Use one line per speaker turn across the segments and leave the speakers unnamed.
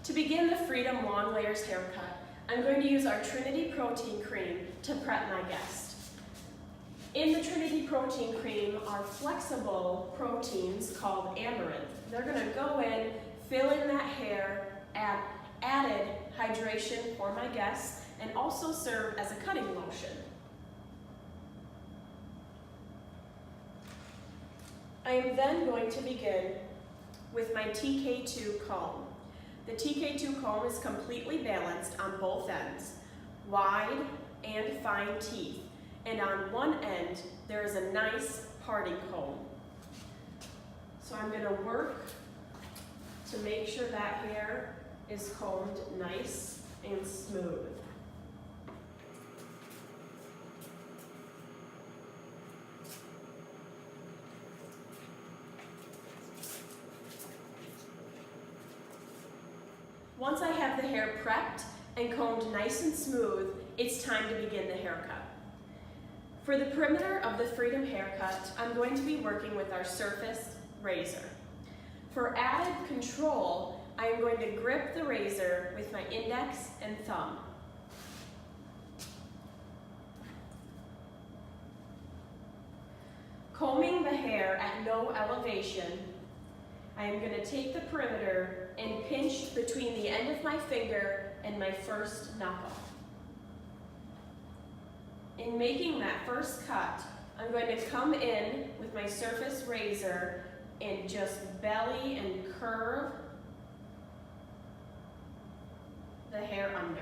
To begin the Freedom Long Layers haircut, I'm going to use our Trinity Protein Cream to prep my guest. In the Trinity Protein Cream are flexible proteins called amaranth. They're going to go in, fill in that hair, add added hydration for my guest, and also serve as a cutting lotion. I am then going to begin with my TK2 comb. The TK2 comb is completely balanced on both ends, wide and fine teeth, and on one end there is a nice parting comb. So I'm going to work to make sure that hair is combed nice and smooth. Once I have the hair prepped and combed nice and smooth, it's time to begin the haircut. For the perimeter of the Freedom haircut, I'm going to be working with our Surface razor. For added control, I am going to grip the razor with my index and thumb. Combing the hair at no elevation, I am going to take the perimeter and pinch between the end of my finger and my first knuckle. In making that first cut, I'm going to come in with my Surface razor and just belly and curve the hair under.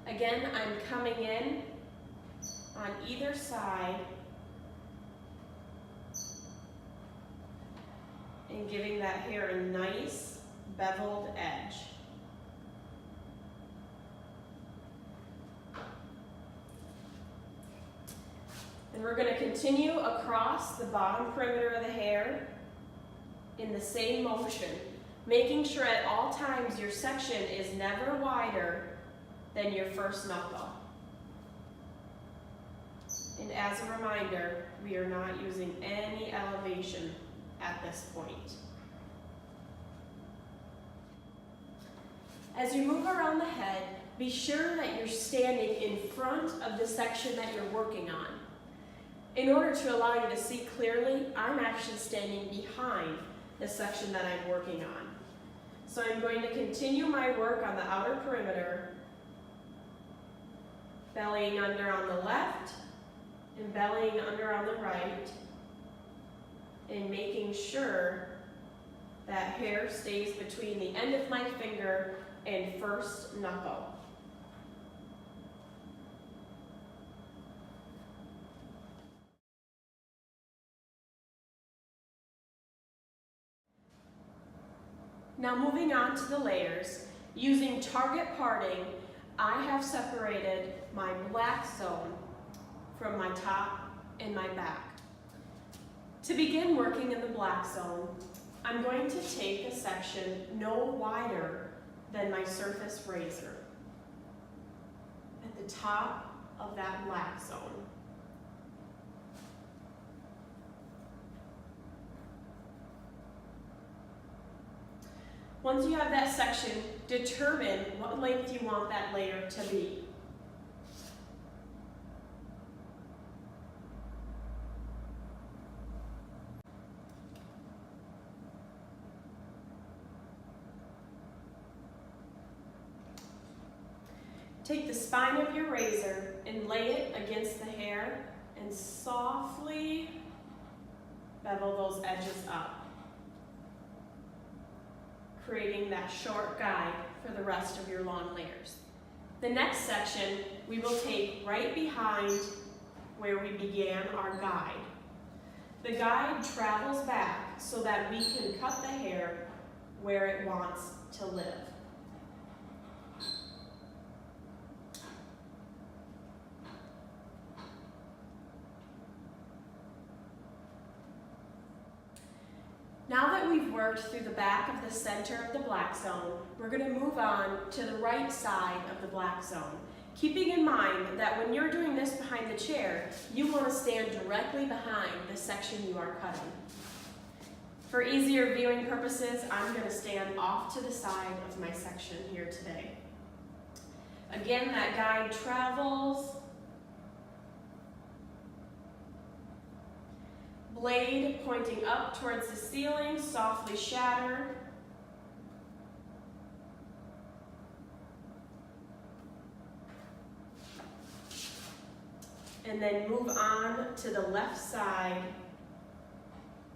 Again, I'm coming in on either side and giving that hair a nice beveled edge. And we're going to continue across the bottom perimeter of the hair in the same motion, making sure at all times your section is never wider than your first knuckle. And as a reminder, we are not using any elevation at this point. As you move around the head, be sure that you're standing in front of the section that you're working on. In order to allow you to see clearly, I'm actually standing behind the section that I'm working on. So I'm going to continue my work on the outer perimeter, bellying under on the left and bellying under on the right, and making sure that hair stays between the end of my finger and first knuckle. Now moving on to the layers, using target parting, I have separated my black zone from my top and my back. To begin working in the black zone, I'm going to take a section no wider than my Surface razor at the top of that black zone. Once you have that section, determine what length you want that layer to be. Take the spine of your razor and lay it against the hair and softly bevel those edges up, creating that short guide for the rest of your long layers. The next section we will take right behind where we began our guide. The guide travels back so that we can cut the hair where it wants to live. Now that we've worked through the back of the center of the black zone, we're going to move on to the right side of the black zone. Keeping in mind that when you're doing this behind the chair, you want to stand directly behind the section you are cutting. For easier viewing purposes, I'm going to stand off to the side of my section here today. Again, that guide travels. Blade pointing up towards the ceiling, softly shatter. And then move on to the left side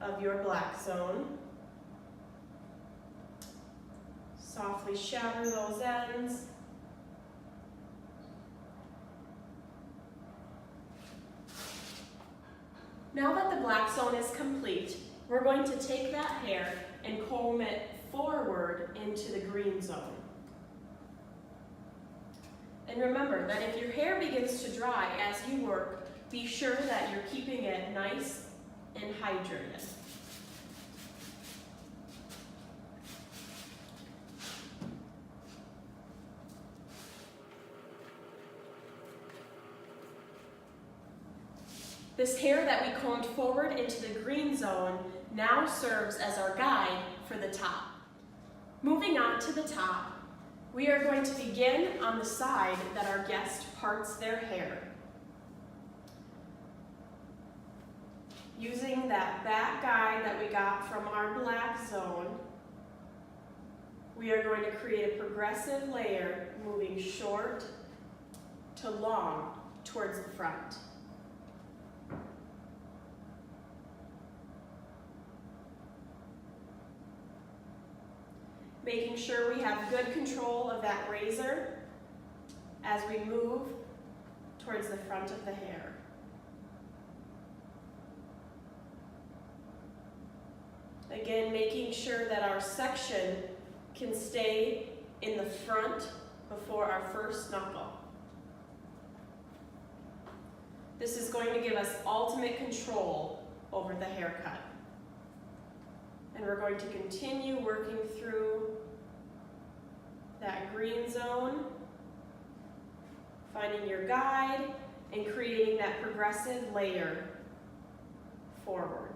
of your black zone. Softly shatter those ends. Now that the black zone is complete, we're going to take that hair and comb it forward into the green zone. And remember that if your hair begins to dry as you work, be sure that you're keeping it nice and hydrated. This hair that we combed forward into the green zone now serves as our guide for the top. Moving on to the top, we are going to begin on the side that our guest parts their hair. Using that back guide that we got from our black zone, we are going to create a progressive layer moving short to long towards the front. Making sure we have good control of that razor as we move towards the front of the hair. Again, making sure that our section can stay in the front before our first knuckle. This is going to give us ultimate control over the haircut. And we're going to continue working through that green zone, finding your guide, and creating that progressive layer forward.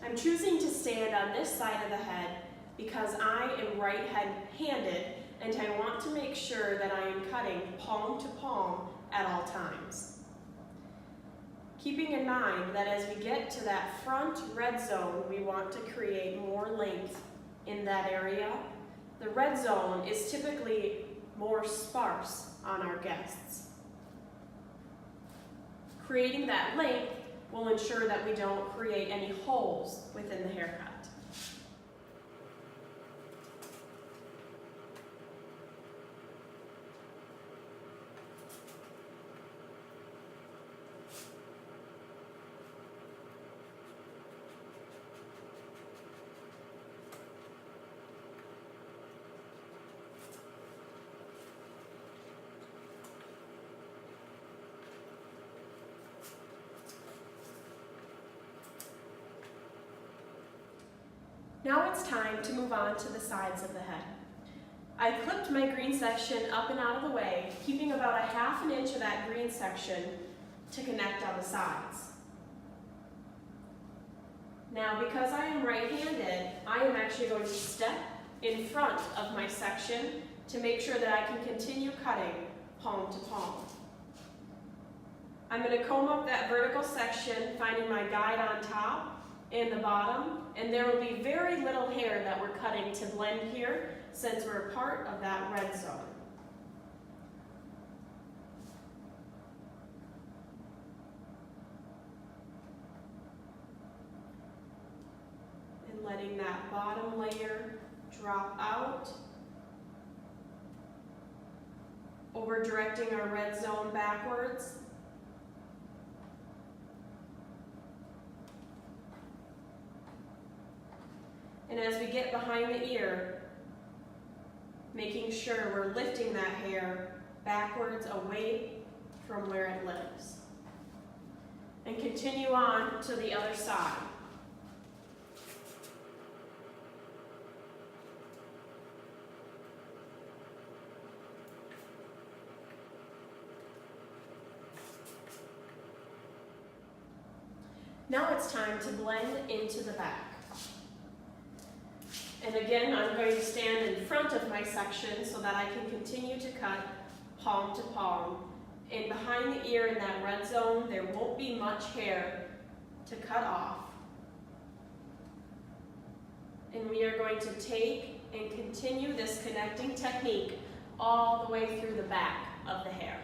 I'm choosing to stand on this side of the head because I am right-handed and I want to make sure that I am cutting palm to palm at all times. Keeping in mind that as we get to that front red zone, we want to create more length in that area. The red zone is typically more sparse on our guests. Creating that length will ensure that we don't create any holes within the haircut. Now it's time to move on to the sides of the head. I clipped my green section up and out of the way, keeping about a ½ inch of that green section to connect on the sides. Now, because I am right-handed, I am actually going to step in front of my section to make sure that I can continue cutting palm to palm. I'm going to comb up that vertical section, finding my guide on top and the bottom, and there will be very little hair that we're cutting to blend here since we're a part of that red zone. And letting that bottom layer drop out, over directing our red zone backwards. And as we get behind the ear, making sure we're lifting that hair backwards away from where it lives. And continue on to the other side. Now it's time to blend into the back. And again, I'm going to stand in front of my section so that I can continue to cut palm to palm. And behind the ear in that red zone, there won't be much hair to cut off. And we are going to take and continue this connecting technique all the way through the back of the hair.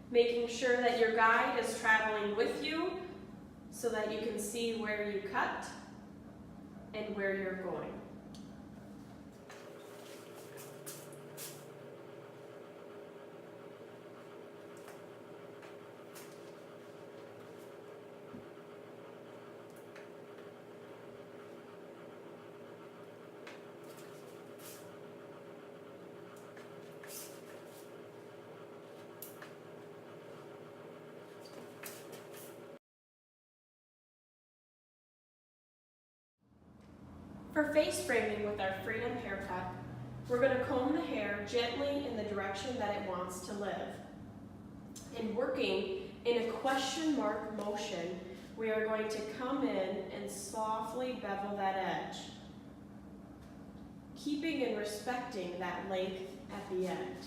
Making sure that your guide is traveling with you so that you can see where you cut and where you're going. For face framing with our Freedom haircut, we're going to comb the hair gently in the direction that it wants to live. And working in a question mark motion, we are going to come in and softly bevel that edge, keeping and respecting that length at the end.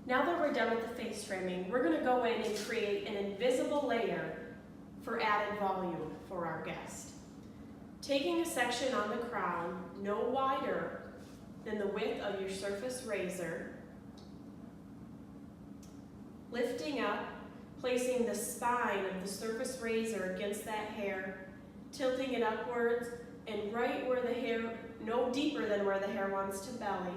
Now that we're done with the face framing, we're going to go in and create an invisible layer for added volume for our guest. Taking a section on the crown no wider than the width of your surface razor, lifting up, placing the spine of the surface razor against that hair, tilting it upwards, and right where the hair, no deeper than where the hair wants to belly,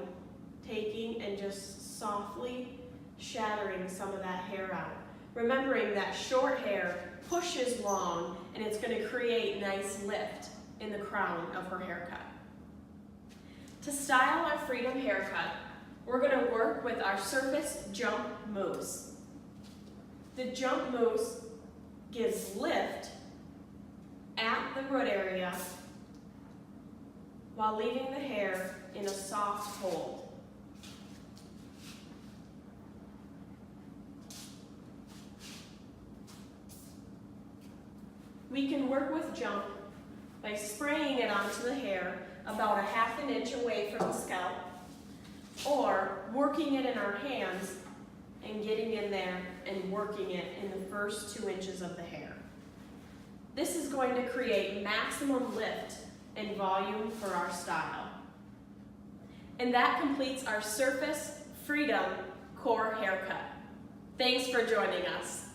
taking and just softly shattering some of that hair out. Remembering that short hair pushes long and it's going to create nice lift in the crown of her haircut. To style our Freedom haircut, we're going to work with our surface jump mousse. The jump mousse gives lift at the root area while leaving the hair in a soft hold. We can work with jump by spraying it onto the hair about a ½ inch away from the scalp, or working it in our hands and getting in there and working it in the first 2 inches of the hair. This is going to create maximum lift and volume for our style. And that completes our Surface Freedom Core haircut. Thanks for joining us.